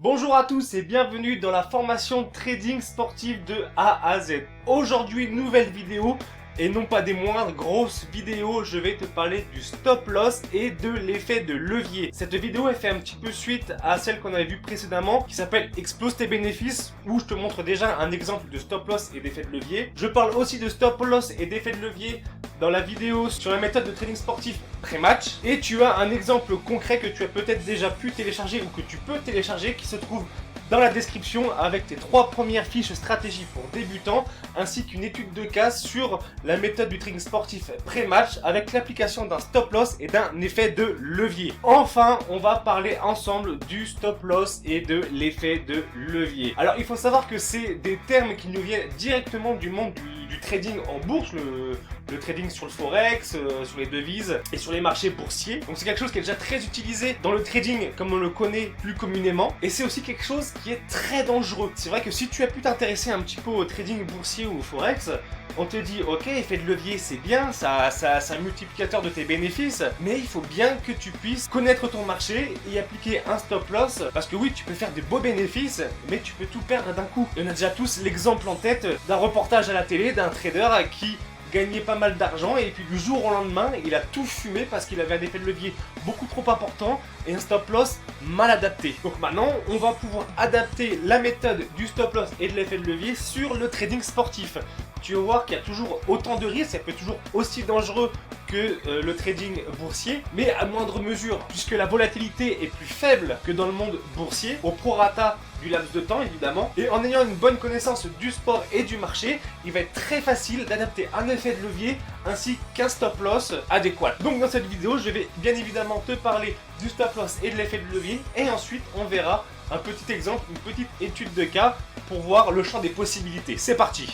Bonjour à tous et bienvenue dans la formation trading sportif de A à Z. Aujourd'hui, nouvelle vidéo et non pas des moindres, grosse vidéo, je vais te parler du stop loss et de l'effet de levier. Cette vidéo elle fait un petit peu suite à celle qu'on avait vue précédemment qui s'appelle Explose tes bénéfices où je te montre déjà un exemple de stop loss et d'effet de levier. Je parle aussi de stop loss et d'effet de levier dans la vidéo sur la méthode de trading sportif pré-match. Et tu as un exemple concret que tu as peut-être déjà pu télécharger ou que tu peux télécharger qui se trouve dans la description avec tes 3 premières fiches stratégie pour débutants ainsi qu'une étude de cas sur la méthode du trading sportif pré-match avec l'application d'un stop loss et d'un effet de levier. Enfin, on va parler ensemble du stop loss et de l'effet de levier. Alors, il faut savoir que c'est des termes qui nous viennent directement du monde du trading en bourse, le trading sur le forex, sur les devises et sur les marchés boursiers. Donc c'est quelque chose qui est déjà très utilisé dans le trading comme on le connaît plus communément. Et c'est aussi quelque chose qui est très dangereux. C'est vrai que si tu as pu t'intéresser un petit peu au trading boursier ou au forex, on te dit ok, effet de levier c'est bien, c'est un multiplicateur de tes bénéfices, mais il faut bien que tu puisses connaître ton marché et appliquer un stop loss, parce que oui, tu peux faire de beaux bénéfices, mais tu peux tout perdre d'un coup. Et on a déjà tous l'exemple en tête d'un reportage à la télé d'un trader qui gagnait pas mal d'argent et puis du jour au lendemain il a tout fumé parce qu'il avait un effet de levier beaucoup trop important et un stop loss mal adapté. Donc maintenant on va pouvoir adapter la méthode du stop loss et de l'effet de levier sur le trading sportif. Tu vas voir qu'il y a toujours autant de risques, ça peut être toujours aussi dangereux que le trading boursier, mais à moindre mesure, puisque la volatilité est plus faible que dans le monde boursier, au prorata du laps de temps évidemment, et en ayant une bonne connaissance du sport et du marché, il va être très facile d'adapter un effet de levier ainsi qu'un stop loss adéquat. Donc dans cette vidéo, je vais bien évidemment te parler du stop loss et de l'effet de levier, et ensuite on verra un petit exemple, une petite étude de cas pour voir le champ des possibilités. C'est parti!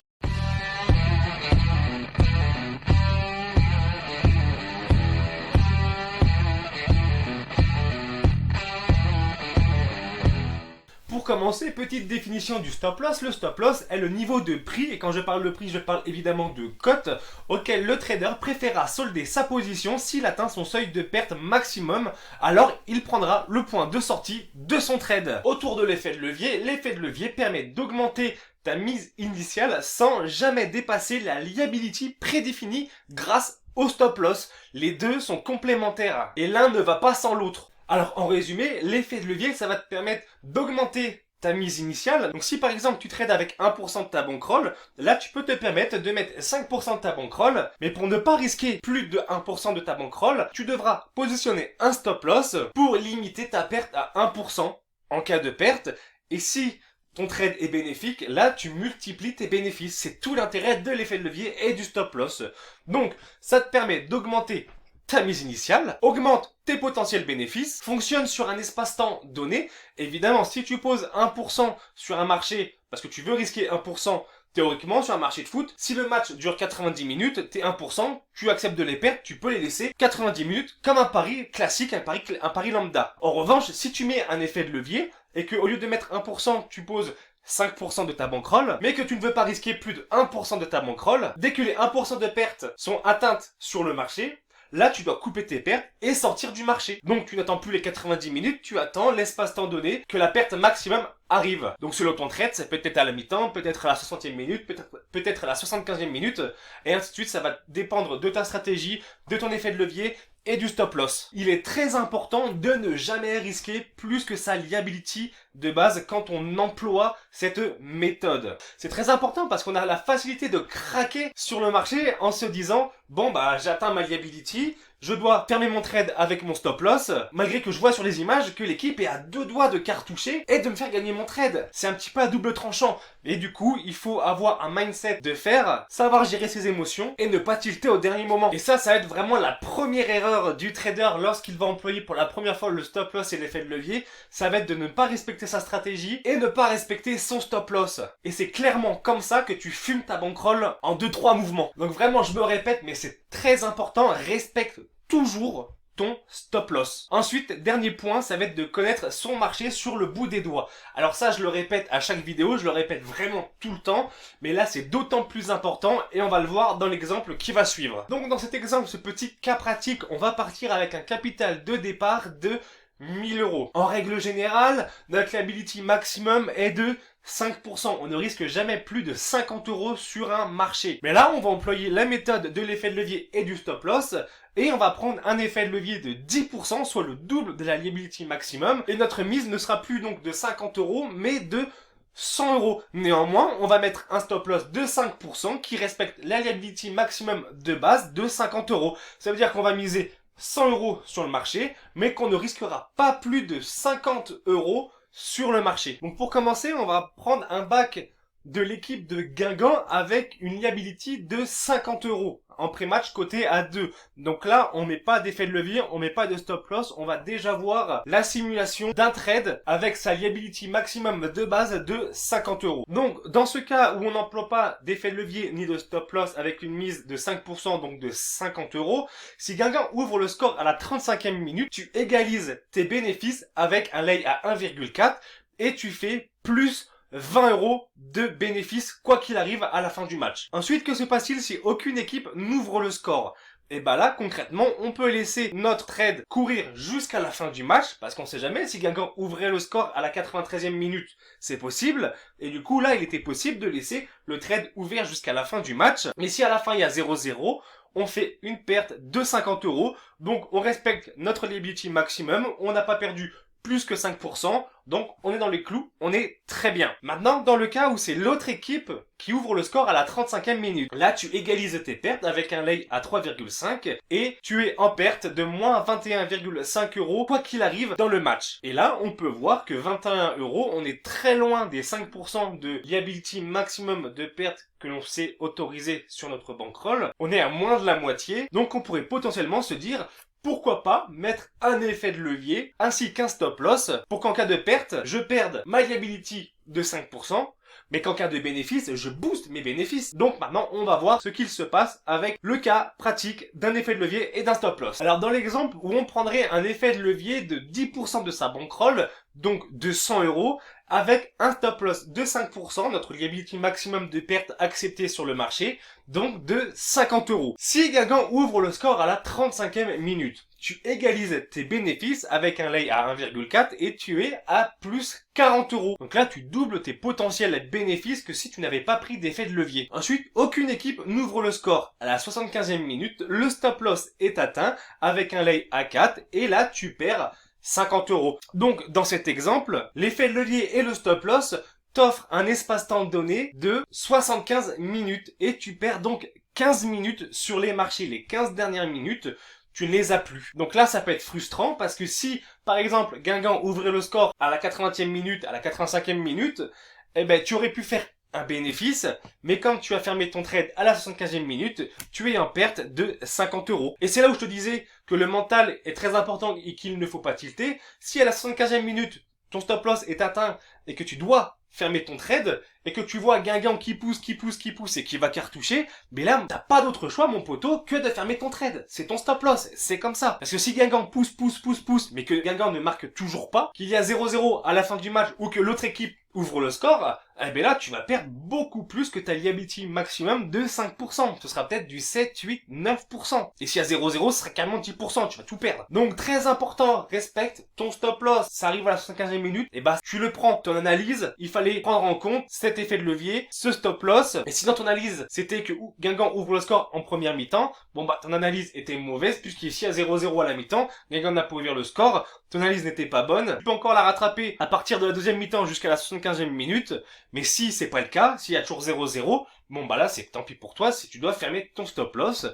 Pour commencer, petite définition du stop loss. Le stop loss est le niveau de prix, et quand je parle de prix, je parle évidemment de cote, auquel le trader préférera solder sa position s'il atteint son seuil de perte maximum, alors il prendra le point de sortie de son trade. Autour de l'effet de levier permet d'augmenter ta mise initiale sans jamais dépasser la liability prédéfinie grâce au stop loss. Les deux sont complémentaires et l'un ne va pas sans l'autre. Alors en résumé, l'effet de levier, ça va te permettre d'augmenter ta mise initiale. Donc si par exemple tu trades avec 1% de ta bankroll, là tu peux te permettre de mettre 5% de ta bankroll, mais pour ne pas risquer plus de 1% de ta bankroll, tu devras positionner un stop loss pour limiter ta perte à 1% en cas de perte. Et si ton trade est bénéfique, là tu multiplies tes bénéfices. C'est tout l'intérêt de l'effet de levier et du stop loss. Donc ça te permet d'augmenter ta mise initiale, augmente tes potentiels bénéfices, fonctionne sur un espace-temps donné. Évidemment, si tu poses 1% sur un marché, parce que tu veux risquer 1%, théoriquement, sur un marché de foot, si le match dure 90 minutes, tes 1%, tu acceptes de les perdre, tu peux les laisser 90 minutes, comme un pari classique, un pari lambda. En revanche, si tu mets un effet de levier, et que au lieu de mettre 1%, tu poses 5% de ta bankroll, mais que tu ne veux pas risquer plus de 1% de ta bankroll, dès que les 1% de pertes sont atteintes sur le marché, là, tu dois couper tes pertes et sortir du marché. Donc, tu n'attends plus les 90 minutes, tu attends l'espace-temps donné que la perte maximum arrive. Donc, selon ton trade, ça peut être à la mi-temps, peut-être à la 60e minute, peut-être à la 75e minute, et ainsi de suite. Ça va dépendre de ta stratégie, de ton effet de levier et du stop loss. Il est très important de ne jamais risquer plus que sa liability de base quand on emploie cette méthode. C'est très important parce qu'on a la facilité de craquer sur le marché en se disant bon bah j'atteins ma liability, je dois fermer mon trade avec mon stop loss, malgré que je vois sur les images que l'équipe est à 2 doigts de cartoucher et de me faire gagner mon trade. C'est un petit peu à double tranchant. Et du coup, il faut avoir un mindset de fer, savoir gérer ses émotions et ne pas tilter au dernier moment. Et ça va être vraiment la première erreur du trader lorsqu'il va employer pour la première fois le stop loss et l'effet de levier. Ça va être de ne pas respecter sa stratégie et ne pas respecter son stop loss. Et c'est clairement comme ça que tu fumes ta bankroll en 2-3 mouvements. Donc vraiment, je me répète, mais c'est très important, respecte toujours ton stop loss. Ensuite, dernier point, ça va être de connaître son marché sur le bout des doigts. Alors ça, je le répète à chaque vidéo, je le répète vraiment tout le temps, mais là, c'est d'autant plus important et on va le voir dans l'exemple qui va suivre. Donc dans cet exemple, ce petit cas pratique, on va partir avec un capital de départ de 1000 euros. En règle générale, notre liability maximum est de 5%. On ne risque jamais plus de 50 euros sur un marché. Mais là, on va employer la méthode de l'effet de levier et du stop loss. Et on va prendre un effet de levier de 10%, soit le double de la liability maximum. Et notre mise ne sera plus donc de 50 euros, mais de 100 euros. Néanmoins, on va mettre un stop loss de 5% qui respecte la liability maximum de base de 50 euros. Ça veut dire qu'on va miser 100 euros sur le marché, mais qu'on ne risquera pas plus de 50 euros sur le marché. Donc pour commencer, on va prendre un bac de l'équipe de Guingamp avec une liability de 50 euros en pré-match coté à 2. Donc là, on met pas d'effet de levier, on met pas de stop loss, on va déjà voir la simulation d'un trade avec sa liability maximum de base de 50 euros. Donc dans ce cas où on n'emploie pas d'effet de levier ni de stop loss avec une mise de 5%, donc de 50 euros, si Guingamp ouvre le score à la 35e minute, tu égalises tes bénéfices avec un lay à 1,4 et tu fais plus 20 euros de bénéfices quoi qu'il arrive à la fin du match. Ensuite, que se passe-t-il si aucune équipe n'ouvre le score? Et bah là, concrètement, on peut laisser notre trade courir jusqu'à la fin du match, parce qu'on sait jamais si Guingamp ouvrait le score à la 93e minute, c'est possible, et du coup là, il était possible de laisser le trade ouvert jusqu'à la fin du match, mais si à la fin il y a 0-0, on fait une perte de 50 euros, donc on respecte notre liability maximum, on n'a pas perdu plus que 5%, donc on est dans les clous, on est très bien. Maintenant, dans le cas où c'est l'autre équipe qui ouvre le score à la 35e minute, là tu égalises tes pertes avec un lay à 3,5 et tu es en perte de moins 21,5 euros quoi qu'il arrive dans le match. Et là, on peut voir que 21 euros, on est très loin des 5% de liability maximum de perte que l'on sait autoriser sur notre bankroll. On est à moins de la moitié, donc on pourrait potentiellement se dire pourquoi pas mettre un effet de levier ainsi qu'un stop loss pour qu'en cas de perte, je perde ma liability de 5%, mais qu'en cas de bénéfice, je booste mes bénéfices. Donc maintenant, on va voir ce qu'il se passe avec le cas pratique d'un effet de levier et d'un stop loss. Alors dans l'exemple où on prendrait un effet de levier de 10% de sa bankroll, donc de 100 euros, avec un stop loss de 5%, notre liability maximum de perte acceptée sur le marché, donc de 50 euros. Si Guingamp ouvre le score à la 35e minute, tu égalises tes bénéfices avec un lay à 1,4 et tu es à plus 40 euros. Donc là, tu doubles tes potentiels bénéfices que si tu n'avais pas pris d'effet de levier. Ensuite, aucune équipe n'ouvre le score. À la 75e minute, le stop loss est atteint avec un lay à 4 et là, tu perds 50 euros. Donc, dans cet exemple, l'effet de levier et le stop loss t'offrent un espace-temps donné de 75 minutes et tu perds donc 15 minutes sur les marchés. Les 15 dernières minutes, tu ne les as plus. Donc là, ça peut être frustrant parce que si, par exemple, Guingamp ouvrait le score à la 80e minute, à la 85e minute, eh ben, tu aurais pu faire un bénéfice, mais quand tu as fermé ton trade à la 75e minute, tu es en perte de 50 euros. Et c'est là où je te disais que le mental est très important et qu'il ne faut pas tilter. Si à la 75e minute, ton stop loss est atteint et que tu dois fermer ton trade et que tu vois Guingamp qui pousse et qui va cartoucher, mais là, t'as pas d'autre choix, mon poteau, que de fermer ton trade. C'est ton stop loss. C'est comme ça. Parce que si Guingamp pousse, mais que Guingamp ne marque toujours pas, qu'il y a 0-0 à la fin du match ou que l'autre équipe ouvre le score, eh ben là, tu vas perdre beaucoup plus que ta liability maximum de 5%. Ce sera peut-être du 7, 8, 9%. Et s'il y a 0-0, ce sera carrément 10%. Tu vas tout perdre. Donc, très important, respecte ton stop loss. Ça arrive à la 75e minute. Et bah, tu le prends. Ton analyse, il fallait prendre en compte cet effet de levier, ce stop loss. Et si dans ton analyse, c'était que Guingamp ouvre le score en première mi-temps, bon bah, ton analyse était mauvaise, puisqu'ici, à 0-0 à la mi-temps, Guingamp n'a pas ouvert le score. Ton analyse n'était pas bonne. Tu peux encore la rattraper à partir de la deuxième mi-temps jusqu'à la 75e minute. Mais si c'est pas le cas, s'il y a toujours 0-0, bon bah là c'est tant pis pour toi, si tu dois fermer ton stop loss.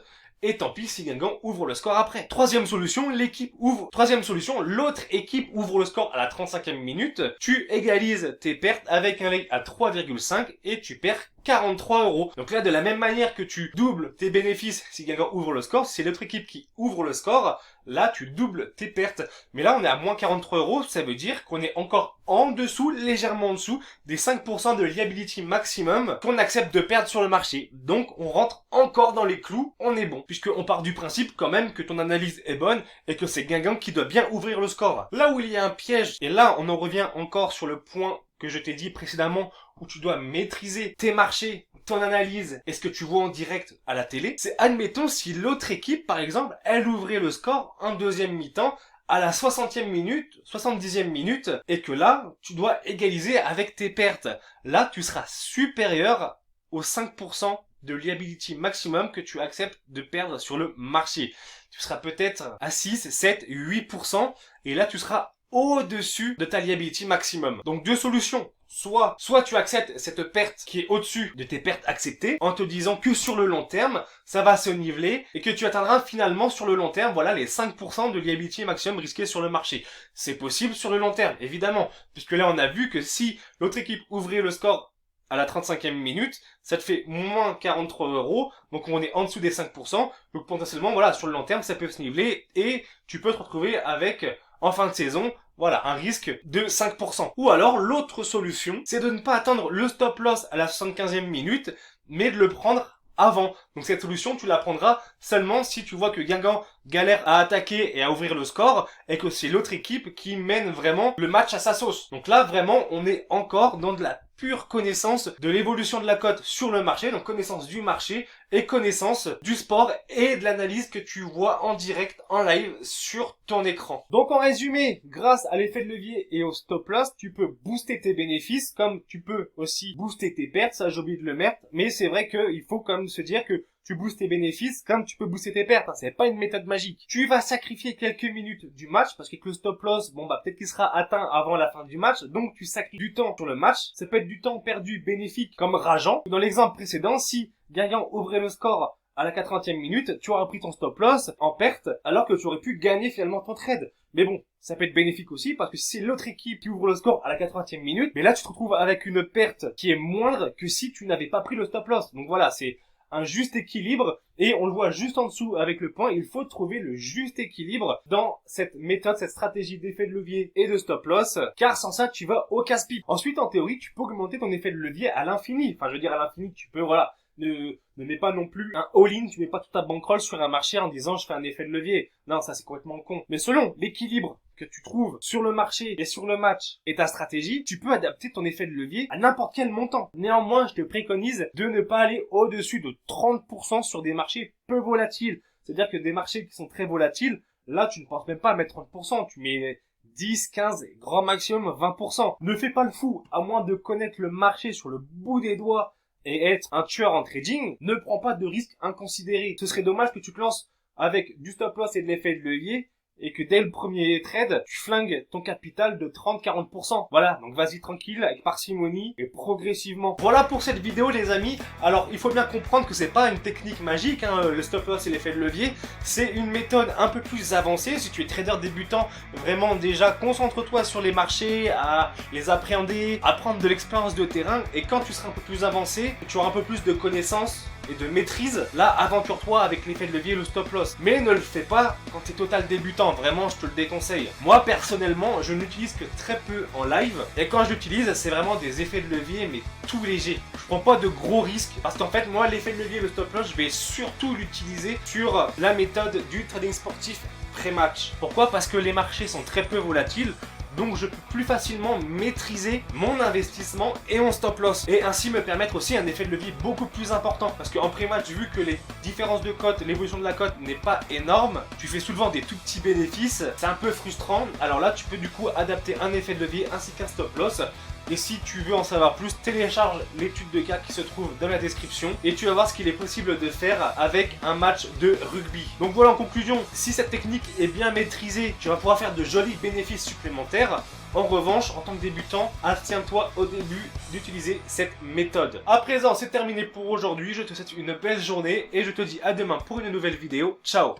Et tant pis si Guingamp ouvre le score après. Troisième solution, l'autre équipe ouvre le score à la 35e minute. Tu égalises tes pertes avec un lay à 3,5 et tu perds 43 euros. Donc là, de la même manière que tu doubles tes bénéfices si Guingamp ouvre le score, si c'est l'autre équipe qui ouvre le score, là, tu doubles tes pertes. Mais là, on est à moins 43 euros, ça veut dire qu'on est encore en dessous, légèrement en dessous, des 5% de liability maximum qu'on accepte de perdre sur le marché. Donc, on rentre encore dans les clous, on est bon. Puisqu'on part du principe quand même que ton analyse est bonne et que c'est Guingamp qui doit bien ouvrir le score. Là où il y a un piège, et là, on en revient encore sur le point que je t'ai dit précédemment, où tu dois maîtriser tes marchés, ton analyse et ce que tu vois en direct à la télé, c'est admettons si l'autre équipe, par exemple, elle ouvrait le score en deuxième mi-temps à la 60e minute, 70e minute, et que là, tu dois égaliser avec tes pertes. Là, tu seras supérieur aux 5% de liability maximum que tu acceptes de perdre sur le marché. Tu seras peut-être à 6, 7, 8%, et là, tu seras au-dessus de ta liability maximum. Donc, deux solutions. Soit tu acceptes cette perte qui est au-dessus de tes pertes acceptées en te disant que sur le long terme, ça va se niveler et que tu atteindras finalement sur le long terme, voilà, les 5% de liability maximum risqué sur le marché. C'est possible sur le long terme, évidemment, puisque là, on a vu que si l'autre équipe ouvrait le score à la 35e minute, ça te fait moins 43 €, donc on est en dessous des 5%, donc potentiellement, voilà, sur le long terme, ça peut se niveler et tu peux te retrouver avec, en fin de saison, voilà, un risque de 5%. Ou alors, l'autre solution, c'est de ne pas attendre le stop loss à la 75e minute, mais de le prendre avant. Donc cette solution, tu la prendras seulement si tu vois que Guingamp galère à attaquer et à ouvrir le score, et que c'est l'autre équipe qui mène vraiment le match à sa sauce. Donc là, vraiment, on est encore dans de la pure connaissance de l'évolution de la cote sur le marché, donc connaissance du marché et connaissance du sport et de l'analyse que tu vois en direct, en live sur ton écran. Donc en résumé, grâce à l'effet de levier et au stop loss, tu peux booster tes bénéfices comme tu peux aussi booster tes pertes, ça j'ai oublié de le mettre, mais c'est vrai qu'il faut quand même se dire que tu boostes tes bénéfices comme tu peux booster tes pertes, hein. C'est pas une méthode magique. Tu vas sacrifier quelques minutes du match parce que le stop loss, bon bah peut-être qu'il sera atteint avant la fin du match, donc tu sacrifies du temps sur le match. Ça peut être du temps perdu bénéfique comme rageant. Dans l'exemple précédent, si Guingamp ouvrait le score à la 80e minute, tu auras pris ton stop loss en perte alors que tu aurais pu gagner finalement ton trade. Mais bon, ça peut être bénéfique aussi parce que si c'est l'autre équipe qui ouvre le score à la 80e minute, mais là tu te retrouves avec une perte qui est moindre que si tu n'avais pas pris le stop loss. Donc voilà, c'est un juste équilibre, et on le voit juste en dessous avec le point, il faut trouver le juste équilibre dans cette méthode, cette stratégie d'effet de levier et de stop loss, car sans ça tu vas au casse-pipe. Ensuite, en théorie, tu peux augmenter ton effet de levier à l'infini, enfin je veux dire à l'infini, tu peux, voilà, ne mets pas non plus un all-in, tu mets pas toute ta bankroll sur un marché en disant je fais un effet de levier. Non, ça c'est complètement con. Mais selon l'équilibre que tu trouves sur le marché et sur le match et ta stratégie, tu peux adapter ton effet de levier à n'importe quel montant. Néanmoins, je te préconise de ne pas aller au-dessus de 30% sur des marchés peu volatiles. C'est-à-dire que des marchés qui sont très volatiles, là tu ne penses même pas à mettre 30%, tu mets 10, 15, grand maximum 20%. Ne fais pas le fou, à moins de connaître le marché sur le bout des doigts et être un tueur en trading, ne prends pas de risques inconsidérés. Ce serait dommage que tu te lances avec du stop loss et de l'effet de levier et que dès le premier trade, tu flingues ton capital de 30-40%. Voilà, donc vas-y tranquille, avec parcimonie et progressivement. Voilà pour cette vidéo les amis. Alors il faut bien comprendre que c'est pas une technique magique, hein, le stop loss et l'effet de levier. C'est une méthode un peu plus avancée. Si tu es trader débutant, vraiment déjà concentre-toi sur les marchés, à les appréhender, à prendre de l'expérience de terrain. Et quand tu seras un peu plus avancé, tu auras un peu plus de connaissances et de maîtrise, là aventure-toi avec l'effet de levier et le stop loss. Mais ne le fais pas quand tu es total débutant, vraiment je te le déconseille. Moi personnellement, je n'utilise que très peu en live, et quand je l'utilise, c'est vraiment des effets de levier mais tout léger. Je prends pas de gros risques, parce qu'en fait moi l'effet de levier et le stop loss, je vais surtout l'utiliser sur la méthode du trading sportif pré-match. Pourquoi? Parce que les marchés sont très peu volatiles, donc je peux plus facilement maîtriser mon investissement et mon stop loss, et ainsi me permettre aussi un effet de levier beaucoup plus important, parce qu'en pré-match, vu que les différences de cote, l'évolution de la cote n'est pas énorme, tu fais souvent des tout petits bénéfices, c'est un peu frustrant. Alors là tu peux du coup adapter un effet de levier ainsi qu'un stop loss. Et si tu veux en savoir plus, télécharge l'étude de cas qui se trouve dans la description et tu vas voir ce qu'il est possible de faire avec un match de rugby. Donc voilà, en conclusion, si cette technique est bien maîtrisée, tu vas pouvoir faire de jolis bénéfices supplémentaires. En revanche, en tant que débutant, abstiens-toi au début d'utiliser cette méthode. À présent, c'est terminé pour aujourd'hui. Je te souhaite une belle journée et je te dis à demain pour une nouvelle vidéo. Ciao!